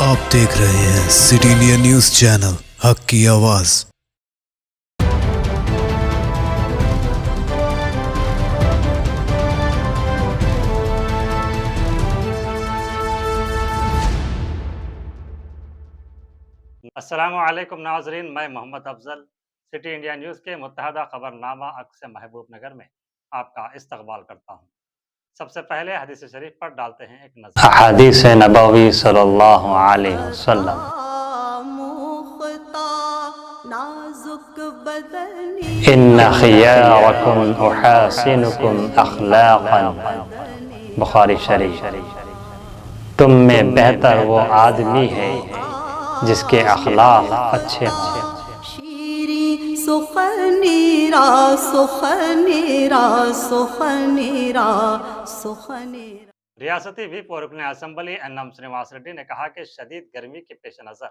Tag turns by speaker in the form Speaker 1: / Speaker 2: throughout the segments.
Speaker 1: आप देख रहे हैं सिटी इंडिया न्यूज चैनल, हक की आवाज।
Speaker 2: अस्सलामुअलैकुम नाज़रीन, मैं Mohammad Afzal City India News के मुत्तहदा खबरनामा अक्स महबूब नगर में आपका इस्तकबाल करता हूँ। सबसे पहले हदीस शरीफ पर डालते हैं एक नज़र।
Speaker 3: हदीस नबवी सल्लल्लाहु अलैहि वसल्लम, इन्ना खियारकुम उहासिनुकुम अखलाक़न, बुखारी शरीफ। तुम में बेहतर वो आदमी है जिसके अखलाक अच्छे हों।
Speaker 2: रियासती व्हिप और रुकन असम्बली एन.एम. श्रीनिवास रेड्डी ने कहा कि शदीद गर्मी के पेश नज़र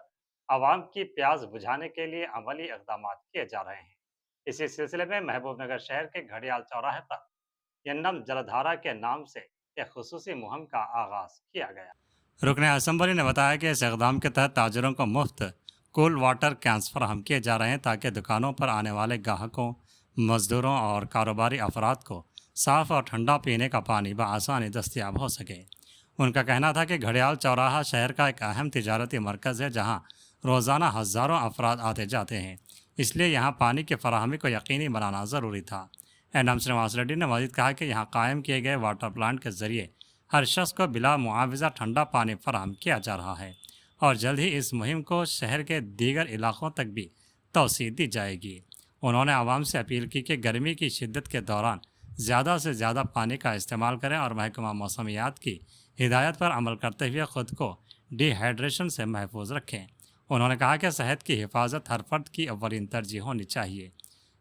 Speaker 2: आवाम की प्यास बुझाने के लिए अमली इक़दाम किए जा रहे हैं। इसी सिलसिले में महबूब नगर शहर के घड़ियाल चौराहे पर एन.एम. जलधारा के नाम से एक खुसूसी मुहिम का आगाज़ किया गया। रुकन असम्बली ने बताया कि इस इक़दाम के तहत ताजरों को मुफ्त कूल वाटर कैंस फराहम किए जा रहे हैं ताकि दुकानों पर आने वाले ग्राहकों, मजदूरों और कारोबारी अफराद को साफ़ और ठंडा पीने का पानी बआसानी दस्तयाब हो सके। उनका कहना था कि घड़ियाल चौराहा शहर का एक अहम तिजारती मरकज़ है जहाँ रोज़ाना हज़ारों अफराद आते जाते हैं, इसलिए यहाँ पानी की फराहमी को यकीनी बनाना ज़रूरी था। एन.एम. श्रीनिवास रेड्डी ने मज़ीद कहा कि यहाँ कायम किए गए वाटर प्लांट के ज़रिए हर शख्स को बिला मुआवजा ठंडा पानी फराहम किया जा रहा है और जल्द ही इस मुहिम को शहर के दीगर इलाकों तक भी तौसीह दी जाएगी। उन्होंने आवाम से अपील की कि गर्मी की शिद्दत के दौरान ज़्यादा से ज़्यादा पानी का इस्तेमाल करें और महकमा मौसमियात की हिदायत पर अमल करते हुए ख़ुद को डिहाइड्रेशन से महफूज रखें। उन्होंने कहा कि सेहत की हिफाजत हर फर्द की अव्वलीन तरजीह होनी चाहिए।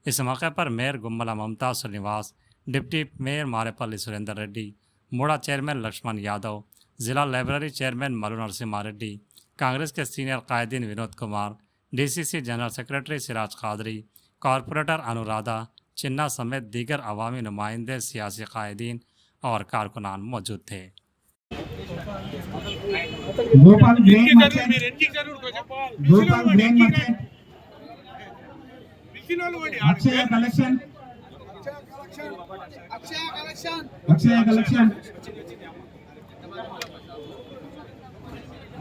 Speaker 2: इस मौके पर mayor Gummala Mumtaz Srinivas, deputy mayor Marepalli Surender Reddy, MUDA chairman Lakshman Yadav, ज़िला लाइब्रेरी चेयरमैन मल्लू नरसिम्हा रेड्डी, कांग्रेस के सीनियर कायदीन Vinod Kumar, DCC general secretary Siraj Qadri, corporator Anuradha Chinna समेत दीगर अवामी नुमाइंदे, सियासी कायदीन और कारकुनान मौजूद थे।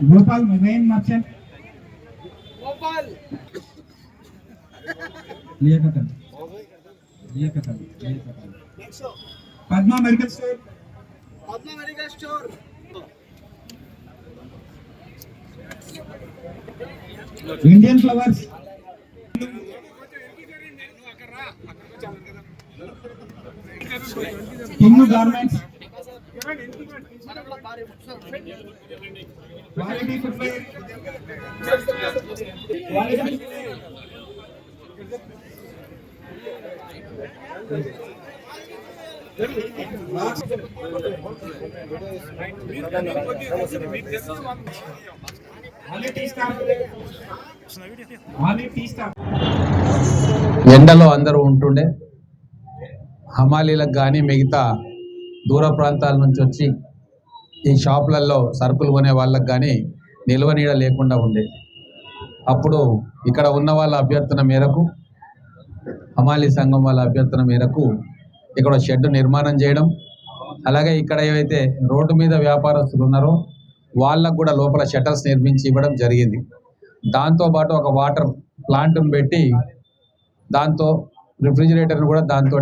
Speaker 4: गोपाल मेन मर्चेंट गोपाल ये कटन Padma medical store Indian flowers king garments quality footwear
Speaker 5: ఎండలో అందరూ ఉంటుండే హమాలీలకు కానీ మిగతా దూర ప్రాంతాల నుంచి వచ్చి ఈ షాపులలో సరుకులు కొనే వాళ్ళకి కానీ నిల్వ నీడ లేకుండా ఉండే. అప్పుడు ఇక్కడ ఉన్న వాళ్ళ అభ్యర్థన మేరకు, హమాలీ సంఘం వాళ్ళ అభ్యర్థన మేరకు ఇక్కడ షెడ్ నిర్మాణం చేయడం, అలాగే ఇక్కడ ఏవైతే రోడ్డు మీద వ్యాపారస్తులు ఉన్నారో వాళ్ళకు కూడా లోపల షట్టర్స్ నిర్మించి ఇవ్వడం జరిగింది. దాంతోపాటు ఒక వాటర్ ప్లాంట్ను పెట్టి దాంతో రిఫ్రిజిరేటర్ను కూడా దాంతో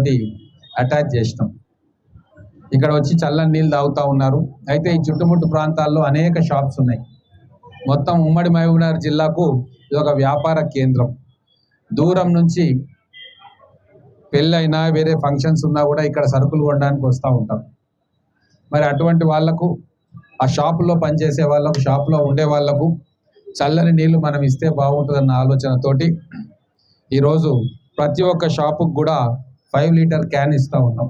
Speaker 5: అటాచ్ చేసినాం. ఇక్కడ వచ్చి చల్లని నీళ్ళు తాగుతూ ఉన్నారు. అయితే ఈ చుట్టుముట్టు ప్రాంతాల్లో అనేక షాప్స్ ఉన్నాయి. మొత్తం ఉమ్మడి మహబూబ్నగర్ జిల్లాకు ఇది ఒక వ్యాపార కేంద్రం. దూరం నుంచి పెళ్ళైనా వేరే ఫంక్షన్స్ ఉన్నా కూడా ఇక్కడ సరుకులు కొనడానికి వస్తూ ఉంటాం. మరి అటువంటి వాళ్లకు, ఆ షాపులో పనిచేసే వాళ్ళకు, షాపులో ఉండే వాళ్లకు చల్లని నీళ్లు మనం ఇస్తే బాగుంటుందన్న ఆలోచనతోటి ఈరోజు ప్రతి ఒక్క షాపుకు కూడా 5 లీటర్ క్యాన్ ఇస్తూ ఉన్నాం.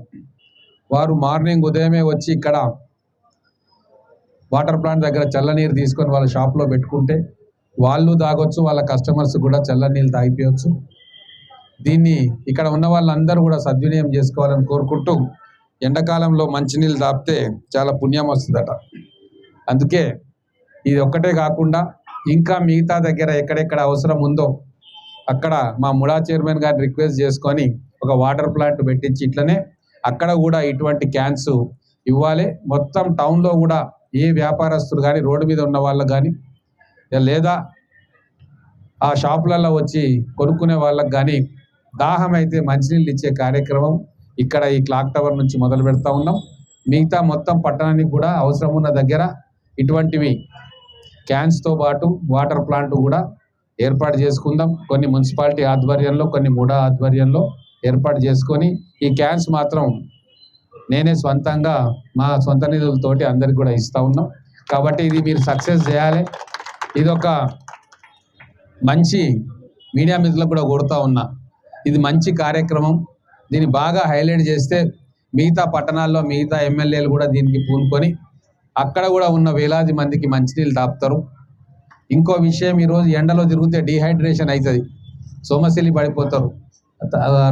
Speaker 5: వారు మార్నింగ్ ఉదయమే వచ్చి ఇక్కడ వాటర్ ప్లాంట్ దగ్గర చల్లనీరు తీసుకొని వాళ్ళ షాప్లో పెట్టుకుంటే వాళ్ళు తాగొచ్చు, వాళ్ళ కస్టమర్స్ కూడా చల్లనీళ్ళు తాగిపోయచ్చు. దీన్ని ఇక్కడ ఉన్న వాళ్ళందరూ కూడా సద్వినియోగం చేసుకోవాలని కోరుకుంటూ, ఎండాకాలంలో మంచినీళ్ళు తాపితే చాలా పుణ్యం వస్తుందట. అందుకే ఇది ఒక్కటే కాకుండా ఇంకా మిగతా దగ్గర ఎక్కడెక్కడ అవసరం ఉందో అక్కడ మా ముడా చైర్మన్ గారిని రిక్వెస్ట్ చేసుకొని ఒక వాటర్ ప్లాంట్ పెట్టించి ఇట్లనే అక్కడ కూడా ఇటువంటి క్యాన్స్ ఇవ్వాలి. మొత్తం టౌన్లో కూడా ఏ వ్యాపారస్తులు కానీ రోడ్డు మీద ఉన్న వాళ్ళు కానీ లేదా ఆ షాపులలో వచ్చి కొనుక్కునే వాళ్ళకి కానీ దాహం అయితే మంచినీళ్ళు ఇచ్చే కార్యక్రమం ఇక్కడ ఈ క్లాక్ టవర్ నుంచి మొదలు పెడతా ఉన్నాం. మిగతా మొత్తం పట్టణానికి కూడా అవసరం ఉన్న దగ్గర ఇటువంటివి క్యాన్స్తో పాటు వాటర్ ప్లాంట్ కూడా ఏర్పాటు చేసుకుందాం. కొన్ని మున్సిపాలిటీ ఆధ్వర్యంలో, కొన్ని ముడా ఆధ్వర్యంలో ఏర్పాటు చేసుకొని ఈ క్యాన్స్ మాత్రం నేనే స్వంతంగా మా సొంత నిధులతోటి అందరికి కూడా ఇస్తూ ఉన్నాం. కాబట్టి ఇది మీరు సక్సెస్ చేయాలి. ఇది ఒక మంచి మీడియా మిత్రులకు కూడా కొడుతూ ఉన్నా, ఇది మంచి కార్యక్రమం. దీన్ని బాగా హైలైట్ చేస్తే మిగతా పట్టణాల్లో మిగతా ఎమ్మెల్యేలు కూడా దీనికి పూనుకొని అక్కడ కూడా ఉన్న వేలాది మందికి మంచినీళ్ళు తాపుతారు. ఇంకో విషయం, ఈరోజు ఎండలో తిరిగితే డీహైడ్రేషన్ అవుతుంది, సోమశిలి పడిపోతారు,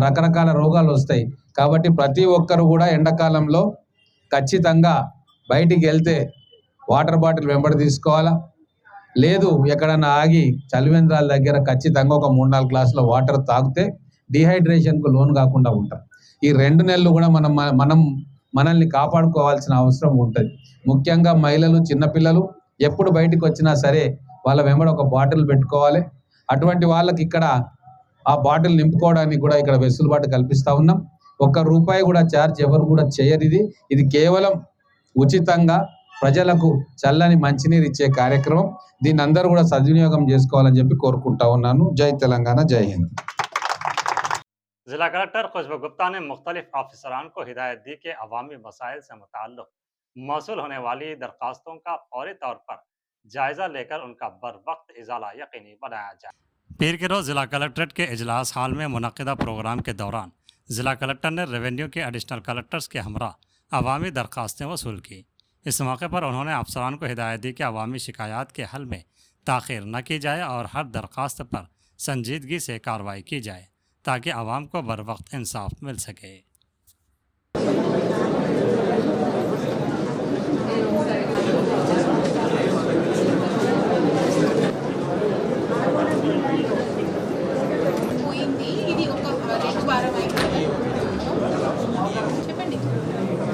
Speaker 5: రకరకాల రోగాలు వస్తాయి. కాబట్టి ప్రతి ఒక్కరు కూడా ఎండాకాలంలో ఖచ్చితంగా బయటికి వెళ్తే వాటర్ బాటిల్ వెంబడి తీసుకోవాలా, లేదు ఎక్కడన్నా ఆగి చలివేంద్రాల దగ్గర ఖచ్చితంగా ఒక 3-4 గ్లాసుల వాటర్ తాగితే డీహైడ్రేషన్కు లోన్ కాకుండా ఉంటారు. ఈ 2 నెలలు కూడా మనల్ని కాపాడుకోవాల్సిన అవసరం ఉంటుంది. ముఖ్యంగా మహిళలు, చిన్నపిల్లలు ఎప్పుడు బయటికి వచ్చినా సరే వాళ్ళ వెంబడి ఒక బాటిల్ పెట్టుకోవాలి. అటువంటి వాళ్ళకి ఇక్కడ ఆ బాటిల్ నింపుకోవడానికి కూడా ఇక్కడ వెసులుబాటు కల్పిస్తూ ఉన్నాం. ₹1 కూడా ఛార్జ్ ఎవరు కూడా చేయరు. ఇది కేవలం ఉచితంగా ప్రజలకు చల్లని మంచినీరు ఇచ్చే కార్యక్రమం. దీన్ని అందరూ కూడా సద్వినియోగం చేసుకోవాలని చెప్పి కోరుకుంటా ఉన్నాను. జై తెలంగాణ, జై హింద్.
Speaker 2: जिला कलेक्टर खुशबू गुप्ता ने मुख्तलिफ अफसरान को हिदायत दी कि अवामी मसाइल से मुताल्लिक़ मौसूल होने वाली दरख्वास्तों का फौरी तौर पर जायजा लेकर उनका बर वक्त इजाला यकीनी बनाया जाए। पीर के रोज़ जिला कलेक्ट्रेट के इजलास हाल में मुनक़िदा प्रोग्राम के दौरान जिला कलेक्टर ने रेवेन्यू के एडिशनल कलेक्टर्स के हमरा अवामी दरख्वास्तें वसूल की। इस मौके पर उन्होंने अफसरान को हिदायत दी कि अवामी शिकायत के हल में ताख़ीर न की जाए और हर दरख्वास्त पर संजीदगी से कार्रवाई की जाए ताकि आवाम को बर वक्त इंसाफ मिल सके।
Speaker 6: పోయింది ఇది ఒక 2 వారం అయింది చెప్పండి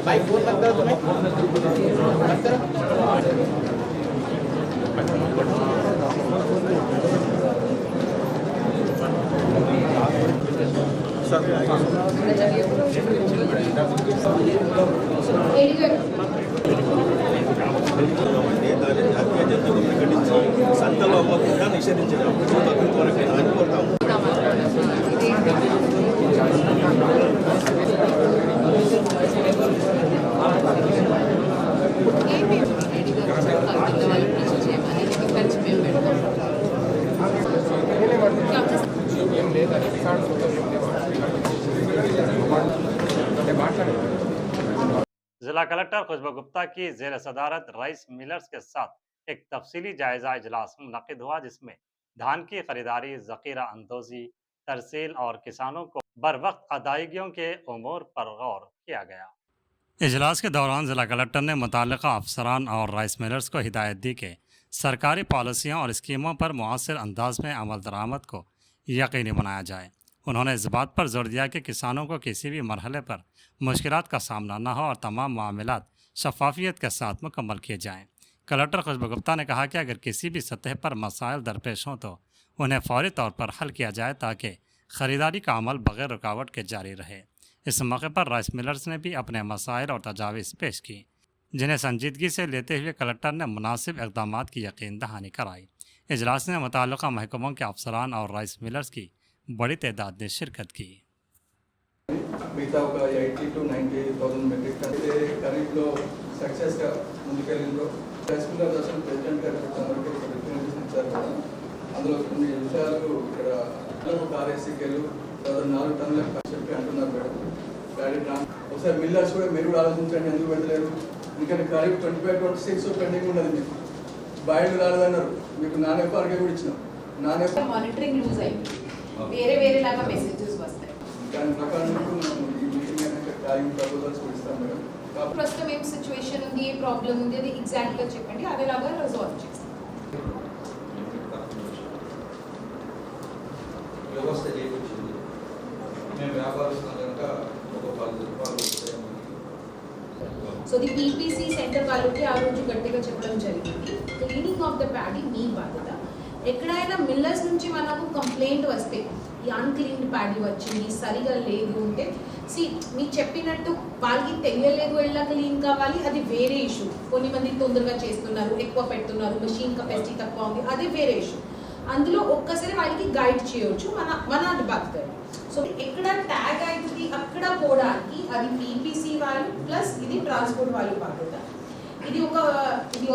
Speaker 7: బైక్ ఫోన్ लगता है तुम्हें సంతలో అవ్వకుండా నిషేధించడం
Speaker 2: जिला कलेक्टर खुशबू गुप्ता की ज़ेर सदारत राइस मिलर्स के साथ एक तफसीली जायजा इजलास मुनक़िद हुआ, जिसमें धान की खरीदारी, ज़ख़ीरा अंदोज़ी, तरसील और किसानों को बर वक्त अदायगियों के उमूर पर गौर किया गया। इजलास के दौरान जिला कलेक्टर ने मुताल्लिक़ा अफसरान और राइस मिलर्स को हिदायत दी कि सरकारी पॉलिसियों और स्कीमों पर मुअस्सर अंदाज में अमल दरामद को यकीनी बनाया जाए। उन्होंने इस बात पर जोर दिया कि किसानों को किसी भी मरहले पर मुश्किलात का सामना न हो और तमाम मामलात शफाफियत के साथ मुकम्मल किए जाएँ। कलेक्टर खुशबू गुप्ता ने कहा कि अगर किसी भी सतह पर मसाइल दरपेश हों तो उन्हें फौरी तौर पर हल किया जाए ताकि ख़रीदारी का अमल बग़ैर रुकावट के जारी रहे। इस मौके पर राइस मिलर्स ने भी अपने मसाइल और तजावीज़ पेश की, जिन्हें संजीदगी से लेते हुए कलेक्टर ने मुनासिब इक़दाम की यकीन दहानी कराई। इजलास में मुताल्लिक़ा महकमों के अफसरान और राइस मिलर्स की बड़ी तादाद ने शिरकत की।
Speaker 8: మిగతా ఒక 80 to 90,000 మెట్రిక్ టన్ ఖరీఫ్లో సక్సెస్గా ముందుకెళ్ళిందో రైస్ మిల్లర్స్ అసలు ప్రెసిడెంట్ గారు అందరికీ ఒక రిప్రజెంటేషన్ ఇచ్చారు కదా, అందులో కొన్ని విషయాలు ఇక్కడ ఒక ఆర్ఎస్సీకేలు 4 టన్నులకు చెప్పి అంటున్నారు మేడం. ఒకసారి మిల్లర్స్ కూడా మీరు కూడా ఆలోచించండి, ఎందుకు పెట్టలేరు? ఎందుకంటే ఖరీఫ్ 25-26 పెండింగ్ ఉన్నది. మీకు బాయిలు రాలేదన్నారు, మీకు నాన్-ఎఫ్ఆర్కే కూడా ఇచ్చినాం. నాన్-ఎఫ్ఆర్
Speaker 6: మానిటరింగ్ లూజ్ అయింది, వేరే వేరే లాగా మెసేజెస్ వస్తాయి.
Speaker 8: దాని ప్రకారం మనం ఈ మీటింగ్ అనేది కార్యం ప్రపోజల్స్ కూడా ఇస్తాం మేడం.
Speaker 6: ప్రస్తుతం ఏం సిచ్యువేషన్ ఉంది, ఏ ప్రాబ్లం ఉంది, అది ఎగ్జాక్ట్గా చెప్పండి, అదేలాగా రిజాల్వ్ చేస్తాం. సో ది పీపీసీ సెంటర్ వాళ్ళకి ఆ రోజు గట్టిగా చెప్పడం జరిగింది, క్లీనింగ్ ఆఫ్ ద ప్యాడీ మీ బాధ్యత. ఎక్కడైనా మిల్లర్స్ నుంచి మనకు కంప్లైంట్ వస్తే ఈ అన్క్లీన్డ్ ప్యాడీ వచ్చింది, సరిగా లేదు అంటే మీకు చెప్పినట్టు వాళ్ళకి తెలియలేదు, ఎలా క్లీన్ కావాలి, అది వేరే ఇష్యూ. కొన్ని మంది తొందరగా చేస్తున్నారు, ఎక్కువ పెడుతున్నారు, మెషిన్ కెపాసిటీ తక్కువ ఉంది, అది వేరే ఇష్యూ. అందులో ఒక్కసారి వాళ్ళకి గైడ్ చేయొచ్చు, మన అది బాధ్యత. సో ఎక్కడ ట్యాగ్ అవుతుంది అక్కడ పోవడానికి అది పీపీసీ వాళ్ళు ప్లస్ ఇది ట్రాన్స్పోర్ట్ వాళ్ళు బాధ్యత. ఇది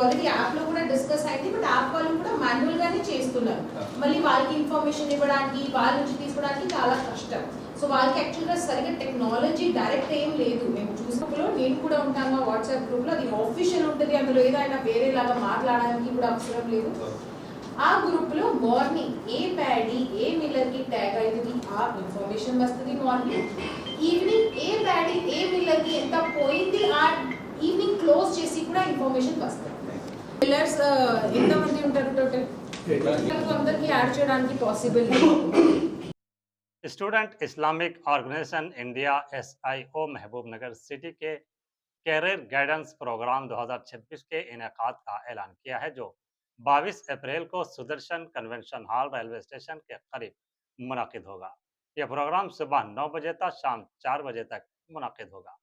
Speaker 6: ఆల్రెడీ యాప్లో కూడా డిస్కస్ అయింది, బట్ యాప్ వాళ్ళు కూడా మాన్యువల్గానే చేస్తున్నారు. మళ్ళీ వాళ్ళకి ఇన్ఫర్మేషన్ ఇవ్వడానికి, వాళ్ళ నుంచి తీసుకోవడానికి చాలా కష్టం. సో వాళ్ళకి యాక్చువల్గా సరిగ్గా టెక్నాలజీ డైరెక్ట్ ఏం లేదు. మేము చూసినప్పుడు నేను కూడా ఉంటాను వాట్సాప్ గ్రూప్లో, అది ఆఫీషియల్ ఉంటుంది, అందులో ఏదైనా వేరేలాగా మాట్లాడడానికి కూడా అవసరం లేదు. ఆ గ్రూప్లో మార్నింగ్ ఏ ప్యాడీ ఏ మిల్లర్కి ట్యాగ్ అవుతుంది ఆ ఇన్ఫర్మేషన్ వస్తుంది మార్నింగ్. ఈవినింగ్ ఏ ప్యాడీ ఏ మిల్లర్కి ఎంత పోయింది ఆ ఈవినింగ్ క్లోజ్ చేసి కూడా ఇన్ఫర్మేషన్ వస్తుంది. మిల్లర్స్ ఎంతమంది ఉంటారు టోటల్? అందరికీ యాడ్ చేయడానికి possible.
Speaker 2: Student Islamic Organisation India SIO Mahbubnagar city के कैरियर गाइडेंस प्रोग्राम 2026 के इनेकाद का ऐलान किया है, जो 22 अप्रैल को Sudarshan convention hall railway station के करीब मुनाकिद होगा। यह प्रोग्राम सुबह 9 बजे तक शाम 4 बजे तक मुनाकिद होगा।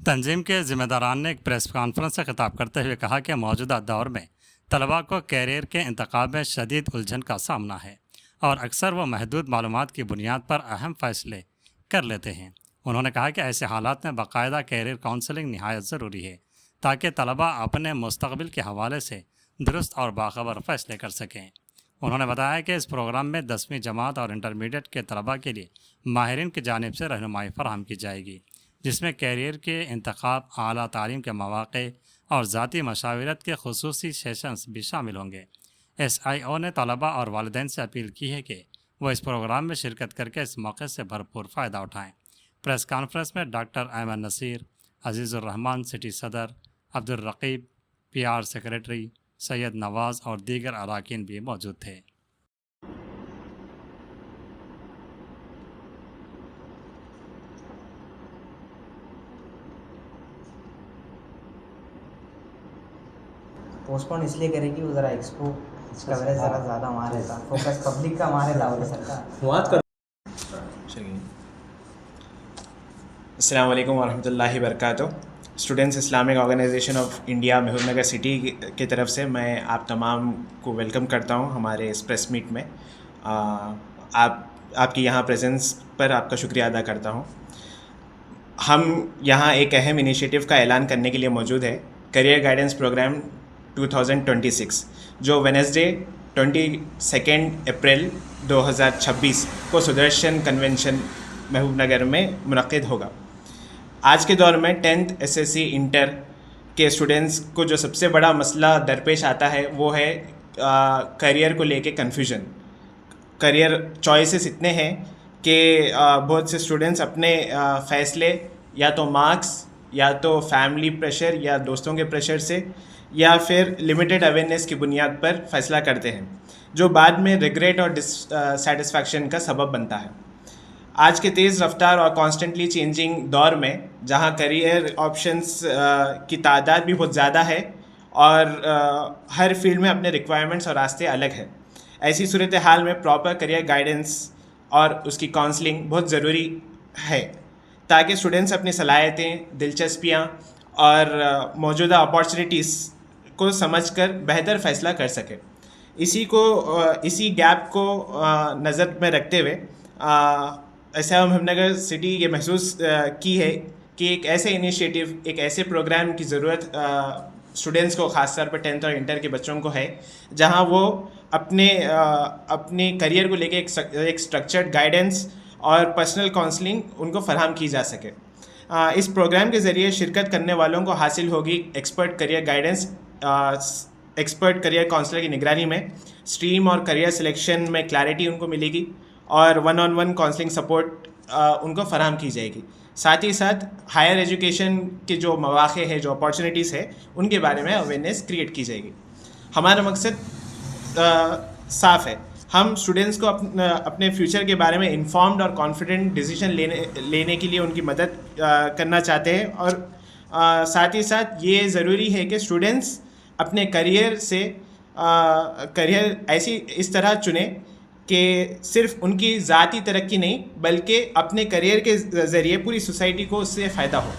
Speaker 2: तंजीम के जिम्मेदारान ने एक प्रेस कॉन्फ्रेंस से खिताब करते हुए कहा कि मौजूदा दौर में तलबा को कैरियर के इंतखाब में शदीद उलझन का सामना है और अक्सर वो महदूद मालूमात की बुनियाद पर अहम फ़ैसले कर लेते हैं। उन्होंने कहा कि ऐसे हालात में बाकायदा कैरियर काउंसलिंग नहायत ज़रूरी है ताकि तलबा अपने मुस्तकबिल के हवाले से दुरुस्त और बाखबर फ़ैसले कर सकें। उन्होंने बताया कि इस प्रोग्राम में 10वीं जमात और इंटरमीडिएट के तलबा के लिए माहिरीन की जानिब से रहनुमाई फराहम की जाएगी, जिसमें कैरियर के इंतखाब, आला तालीम के मौक़े और ज़ाती मशावरत के खुसूसी सेशंस भी शामिल होंगे। SIO ने तलबा और वालिदैन से अपील की है कि वो इस प्रोग्राम में शिरकत करके इस मौके से भरपूर फ़ायदा उठाएं। प्रेस कॉन्फ्रेंस में डॉक्टर अयमन नसीर, अजीज़ुर्रहमान सिटी सदर, अब्दुल रकीब PR सेक्रेटरी, सैयद नवाज़ और दीगर अरकान भी मौजूद थे।
Speaker 9: पोस्टपोन इसलिए करेगी वो ज़रा एक्सपो कवरेज ज़रा ज़्यादा वहाँ रहता, फोकस पब्लिक का वहाँ रहता होगा सरकार।
Speaker 7: अस्सलाम वालेकुम वरहमतुल्लाहि वबरकातुहू। Students Islamic organisation of India Mahbubnagar city की तरफ से मैं आप तमाम को वेलकम करता हूँ हमारे इस प्रेस मीट में। आपकी यहाँ प्रेजेंस पर आपका शुक्रिया अदा करता हूँ। हम यहाँ एक अहम इनिशिएटिव का ऐलान करने के लिए मौजूद है, करियर गाइडेंस प्रोग्राम 2026, जो वेडनेसडे 22 अप्रैल 2026 को सुदर्शन कन्वेंशन महबूबनगर में मुनक़िद होगा। आज के दौर में 10th SSC इंटर के स्टूडेंट्स को जो सबसे बड़ा मसला दरपेश आता है वो है करियर को लेके कन्फ्यूजन। करियर चॉइसेस इतने हैं कि बहुत से स्टूडेंट्स अपने फ़ैसले या तो मार्क्स या तो फैमिली प्रेशर या दोस्तों के प्रेशर से या फिर लिमिटेड अवेयरनेस की बुनियाद पर फ़ैसला करते हैं, जो बाद में रिग्रेट और डिससेटिस्फैक्शन का सबब बनता है। आज के तेज़ रफ्तार और कॉन्स्टेंटली चेंजिंग दौर में जहां करियर ऑप्शंस की तादाद भी बहुत ज़्यादा है और हर फील्ड में अपने रिक्वायरमेंट्स और रास्ते अलग हैं, ऐसी सूरत हाल में प्रॉपर करियर गाइडेंस और उसकी काउंसलिंग बहुत ज़रूरी है ताकि स्टूडेंट्स अपनी सलाहियतें, दिलचस्पियाँ और मौजूदा अपॉर्चुनिटीज़ को समझकर बेहतर फ़ैसला कर सकें। इसी गैप को नज़र में रखते हुए SIO महबूबनगर सिटी ये महसूस की है कि एक ऐसे इनिशिएटिव, एक ऐसे प्रोग्राम की ज़रूरत स्टूडेंट्स को, ख़ास तौर पर 10th और इंटर के बच्चों को है, जहां वो अपने करियर को लेके एक स्ट्रक्चर्ड गाइडेंस और पर्सनल काउंसलिंग उनको फराहम की जा सके। इस प्रोग्राम के ज़रिए शिरकत करने वालों को हासिल होगी expert career guidance, expert career counsellor की निगरानी में स्ट्रीम और करियर सिलेक्शन में क्लैरिटी उनको मिलेगी और 1-on-1 काउंसलिंग सपोर्ट उनको फराहम की जाएगी। साथ ही साथ हायर एजुकेशन के जो मौक़े हैं, जो अपॉर्चुनिटीज़ है, उनके बारे में अवेयरनेस क्रिएट की जाएगी। हमारा मकसद साफ़ है, हम स्टूडेंट्स को अपने फ्यूचर के बारे में इन्फॉर्म्ड और कॉन्फिडेंट डिसीजन लेने के लिए उनकी मदद करना चाहते हैं और साथ ही साथ ये ज़रूरी है कि स्टूडेंट्स अपने करियर से करियर ऐसी इस तरह चुने कि सिर्फ उनकी ज़ाती तरक्की नहीं बल्कि अपने करियर के ज़रिए पूरी सोसाइटी को उससे फ़ायदा हो।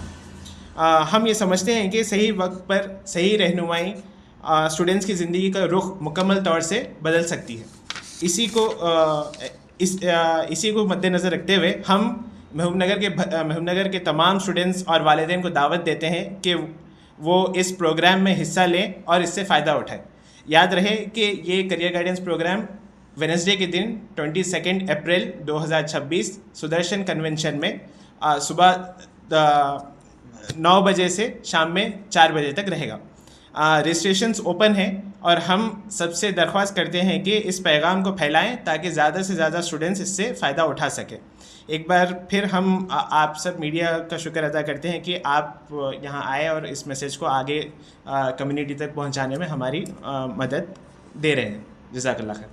Speaker 7: हम ये समझते हैं कि सही वक्त पर सही रहनुमाई स्टूडेंट्स की ज़िंदगी का रुख मुकम्मल तौर से बदल सकती है। इसी को मद्देनज़र रखते हुए हम महबूबनगर के तमाम स्टूडेंट्स और वालिदैन को दावत देते हैं कि वो इस प्रोग्राम में हिस्सा लें और इससे फ़ायदा उठाएं। याद रहे कि ये करियर गाइडेंस प्रोग्राम वेडनेसडे के दिन 22 अप्रैल 2026 सुदर्शन कन्वेंशन में सुबह 9 बजे से शाम में 4 बजे तक रहेगा। रजिस्ट्रेशंस ओपन हैं और हम सबसे दरख्वास्त करते हैं कि इस पैगाम को फैलाएं ताकि ज़्यादा से ज़्यादा स्टूडेंट्स इससे फ़ायदा उठा सकें। एक बार फिर हम आप सब मीडिया का शुक्र अदा करते हैं कि आप यहाँ आए और इस मैसेज को आगे कम्युनिटी तक पहुँचाने में हमारी मदद दे रहे हैं। जज़ाकल्लाह खैर।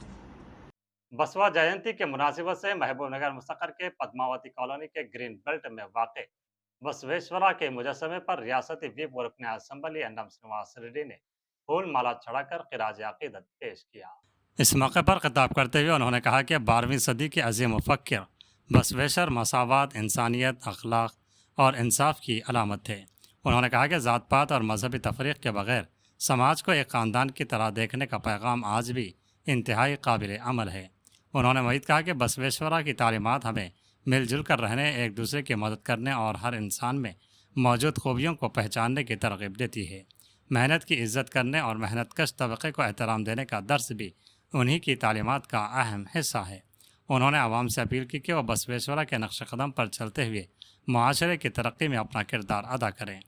Speaker 2: बसवा जयंती के मुनासिबत से महबूबनगर मुस्तकर के पद्मावती कॉलोनी के ग्रीन बेल्ट में वाक़ बसवेश्वरा के मुजस्समे पर रियासती व्हिप और रुकन असम्बली एनएम श्रीनिवास रेड्डी ने फूल माला चढ़ाकर खिराज अकीदत पेश किया। इस मौके पर खिताब करते हुए उन्होंने कहा कि 12वीं सदी के अजीम मुफक्किर बसवेश्वर मसावत, इंसानियत, अखलाक और इंसाफ की अलामत थे। उन्होंने कहा कि ज़ात पात और मजहबी तफरीक के बगैर समाज को एक ख़ानदान की तरह देखने का पैगाम आज भी इंतहाई काबिल अमल है। उन्होंने मज़ीद कहा कि बसवेश्वरा की तालीमात हमें मिलजुल कर रहने, एक दूसरे की मदद करने और हर इंसान में मौजूद खूबियों को पहचानने की तरगीब देती है। मेहनत की इज़्ज़त करने और मेहनतकश तबक़े को एहतराम देने का दर्स भी उन्हीं की तालीमात का अहम हिस्सा है। उन्होंने आवाम से अपील की कि वह बसवेश्वरा के नक्श कदम पर चलते हुए मुआशरे की तरक्की में अपना किरदार अदा करें।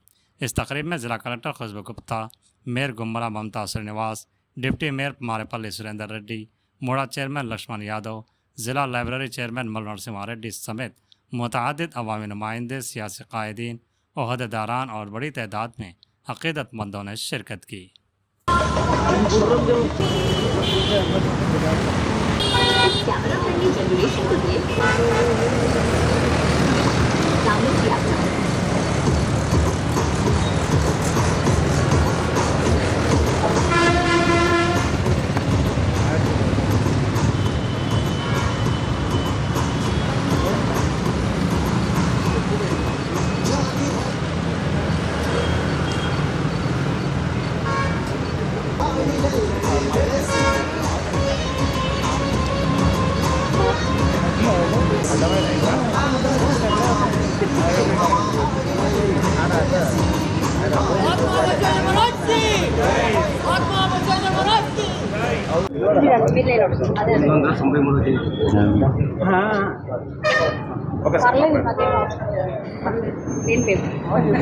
Speaker 2: इस तकरीब में ज़िला कलेक्टर खुशबू गुप्ता, मेयर गुम्मला ममता श्रीनिवास, डिप्टी मेयर मारेपल्ली सुरेंद्र रेड्डी, मोड़ा चेयरमैन लक्ष्मण यादव, ज़िला लाइब्रेरी चेयरमैन मल नरसिम्हा रेड्डी समेत मुतअद्दिद अवामी नुमाइंदे, सियासी कायदीन, ओहदेदारान और बड़ी तादाद में अक़ीदतमंदों ने शिरकत की।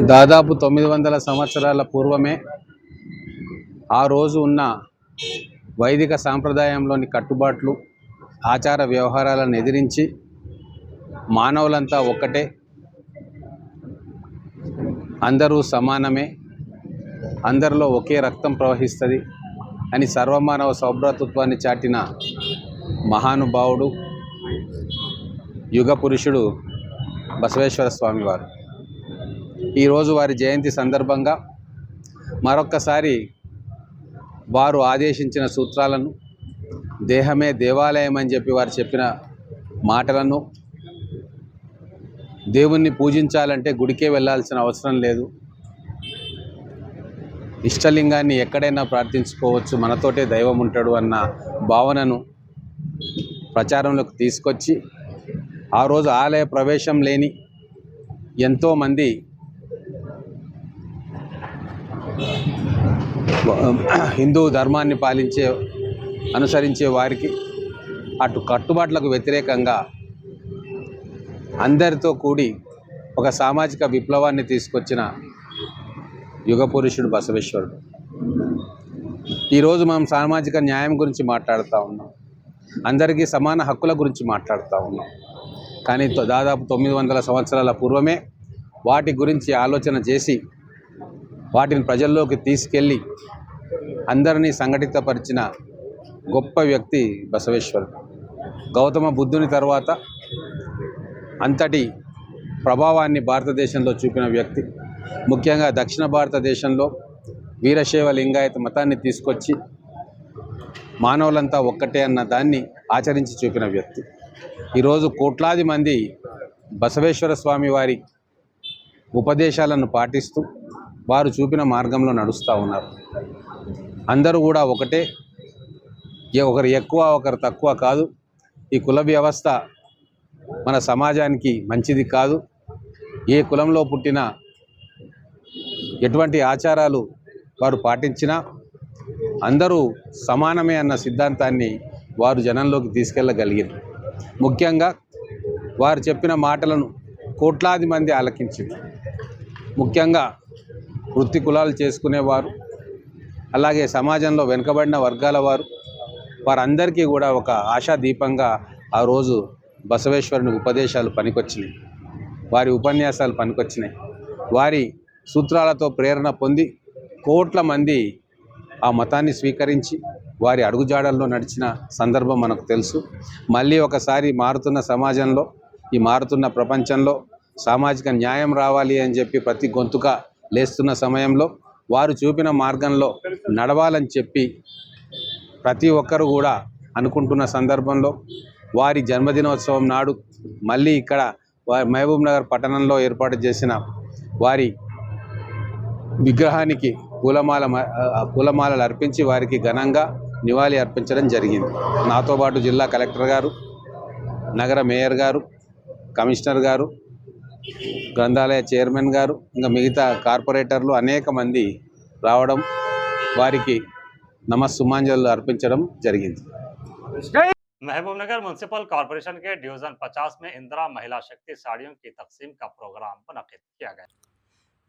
Speaker 5: దాదాపు 900 సంవత్సరాల పూర్వమే ఆ రోజు ఉన్న వైదిక సాంప్రదాయంలోని కట్టుబాట్లు, ఆచార వ్యవహారాలను ఎదిరించి మానవులంతా ఒక్కటే, అందరూ సమానమే, అందరిలో ఒకే రక్తం ప్రవహిస్తుంది అని సర్వమానవ సౌభ్రాతృత్వాన్ని చాటిన మహానుభావుడు, యుగ పురుషుడు బసవేశ్వర స్వామివారు. ఈరోజు వారి జయంతి సందర్భంగా మరొక్కసారి వారు ఆదేశించిన సూత్రాలను, దేహమే దేవాలయం అని చెప్పి వారు చెప్పిన మాటలను, దేవుణ్ణి పూజించాలంటే గుడికే వెళ్ళాల్సిన అవసరం లేదు, ఇష్టలింగాన్ని ఎక్కడైనా ప్రార్థించుకోవచ్చు, మనతోటే దైవం ఉంటాడు అన్న భావనను ప్రచారంలోకి తీసుకొచ్చి ఆ రోజు ఆలయ ప్రవేశం లేని ఎంతోమంది హిందూ ధర్మాన్ని అనుసరించే వారికి అటు కట్టుబాట్లకు వ్యతిరేకంగా అందరితో కూడి ఒక సామాజిక విప్లవాన్ని తీసుకొచ్చిన యుగ పురుషుడు బసవేశ్వరుడు. ఈరోజు మనం సామాజిక న్యాయం గురించి మాట్లాడుతూ ఉన్నాం, అందరికీ సమాన హక్కుల గురించి మాట్లాడుతూ ఉన్నాం. కానీ దాదాపు 900 సంవత్సరాల పూర్వమే వాటి గురించి ఆలోచన చేసి వాటిని ప్రజల్లోకి తీసుకెళ్ళి అందరినీ సంఘటితపరిచిన గొప్ప వ్యక్తి బసవేశ్వరుడు. గౌతమ బుద్ధుని తర్వాత అంతటి ప్రభావాన్ని భారతదేశంలో చూపిన వ్యక్తి. ముఖ్యంగా దక్షిణ భారతదేశంలో వీరశైవ లింగాయత మతాన్ని తీసుకొచ్చి మానవులంతా ఒక్కటే అన్న దాన్ని ఆచరించి చూపిన వ్యక్తి. ఈరోజు కోట్లాది మంది బసవేశ్వర స్వామి వారి ఉపదేశాలను పాటిస్తూ వారు చూపిన మార్గంలో నడుస్తూ ఉన్నారు. అందరూ కూడా ఒకటే, ఒకరు ఎక్కువ ఒకరు తక్కువ కాదు. ఈ కుల వ్యవస్థ మన సమాజానికి మంచిది కాదు. ఏ కులంలో పుట్టినా ఎటువంటి ఆచారాలు వారు పాటించినా అందరూ సమానమే అన్న సిద్ధాంతాన్ని వారు జనంలోకి తీసుకెళ్ళగలిగారు. ముఖ్యంగా వారు చెప్పిన మాటలను కోట్లాది మంది ఆలకించారు. ముఖ్యంగా వృత్తి కులాలు చేసుకునేవారు, అలాగే సమాజంలో వెనుకబడిన వర్గాల వారందరికీ కూడా ఒక ఆశాదీపంగా ఆ రోజు బసవేశ్వరుని ఉపదేశాలు పనికొచ్చినాయి, వారి ఉపన్యాసాలు పనికొచ్చినాయి. వారి సూత్రాలతో ప్రేరణ పొంది కోట్ల మంది ఆ మతాన్ని స్వీకరించి వారి అడుగుజాడల్లో నడిచిన సందర్భం మనకు తెలుసు. మళ్ళీ ఒకసారి మారుతున్న సమాజంలో, ఈ మారుతున్న ప్రపంచంలో సామాజిక న్యాయం రావాలి అని చెప్పి ప్రతి గొంతుక లేస్తున్న సమయంలో వారు చూపిన మార్గంలో నడవాలని చెప్పి ప్రతి ఒక్కరు కూడా అనుకుంటున్న సందర్భంలో వారి జన్మదినోత్సవం నాడు మళ్ళీ ఇక్కడ మహబూబ్ నగర్ పట్టణంలో ఏర్పాటు చేసిన వారి విగ్రహానికి పూలమాలలు అర్పించి వారికి ఘనంగా నివాళి అర్పించడం జరిగింది. నాతో పాటు జిల్లా కలెక్టర్ గారు, నగర మేయర్ గారు, కమిషనర్ గారు, గ్రంథాలయ చైర్మన్ గారు, ఇంకా మిగతా కార్పొరేటర్లు అనేక మంది రావడం, వారికి నమస్సుమాంజలు अर्पिंచడం జరిగింది.
Speaker 2: महबूबनगर म्यूनसिपल कॉरपोरेशन के डिवीजन 50 में इंदिरा महिला शक्ति साड़ियों की तकसीम का प्रोग्राम मुनक्किद किया गया,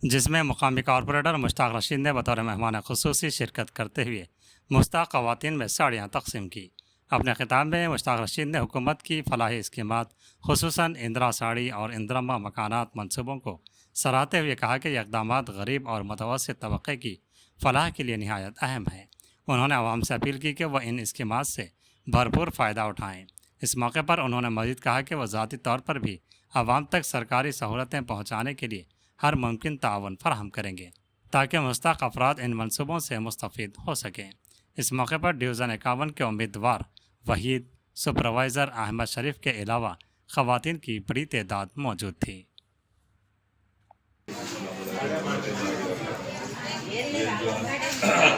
Speaker 2: जिसमें मुकामी कॉरपोरेटर मुश्ताक रशीद ने बतौर मेहमान खुसूसी शिरकत करते हुए मुश्ताक ख़वातीन में साड़ियाँ तकसीम की। अपने खिताब में मुश्ताक रशीद ने हुकूमत की फलाही स्कीमात खुसूसन इंदिरा साड़ी और इंदिरम्मा मकानात मनसूबों को सराहते हुए कहा कि ये इक़दाम गरीब और मुतवस्सित तबक़े की फलाह के लिए निहायत अहम है। उन्होंने आवाम से अपील की कि वह इन स्कीमात से भरपूर फ़ायदा उठाएँ। इस मौके पर उन्होंने मज़ीद कहा कि वह ज़ाती तौर पर भी आवाम तक सरकारी सहूलतें पहुँचाने के लिए हर मुमकिन ताअवुन फराहम करेंगे ताकि मुस्तक अफराद इन मनसूबों से मुस्तफ़ीद हो सकें। इस मौके पर डिवीज़न 51 के उम्मीदवार वहीद, सुपरवाइज़र अहमद शरीफ के अलावा ख़वातीन की बड़ी तादाद मौजूद थी।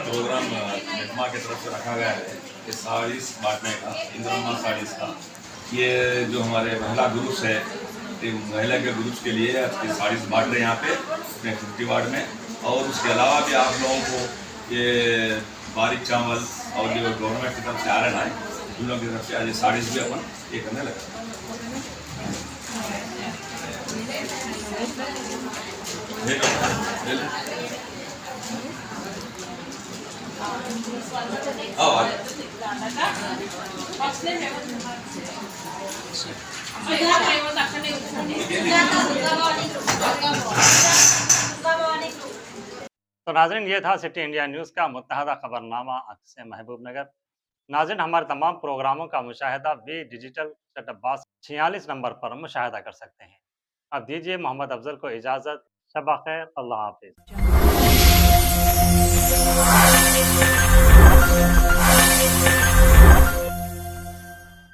Speaker 10: प्रोग्राम मेहमा की तरफ से रखा गया है कि साड़ीज बांटने का, इंदिरम्मा साड़ीज का, ये जो हमारे महिला ग्रुप्स है, महिला के ग्रुप्स के लिए ये साड़ीज बांट रहे हैं यहाँ पे अपने 50 वार्ड में। और उसके अलावा भी आप लोगों को ये बारीक चावल और जो गवर्नमेंट की तरफ से आ रहा है, उन लोगों की तरफ से आज साड़ीज भी अपन ये करने लगे।
Speaker 2: तो नाज़रीन, ये था सिटी इंडिया न्यूज़ का मुत्तहदा खबरनामा से महबूब नगर। नाज़रीन, हमारे तमाम प्रोग्रामों का मुशाहिदा भी डिजिटल सेटअप बॉक्स 46 नंबर पर मुशाहिदा कर सकते हैं। अब दीजिए मोहम्मद अफजल को इजाज़त। शब खैर, अल्लाह हाफिज़।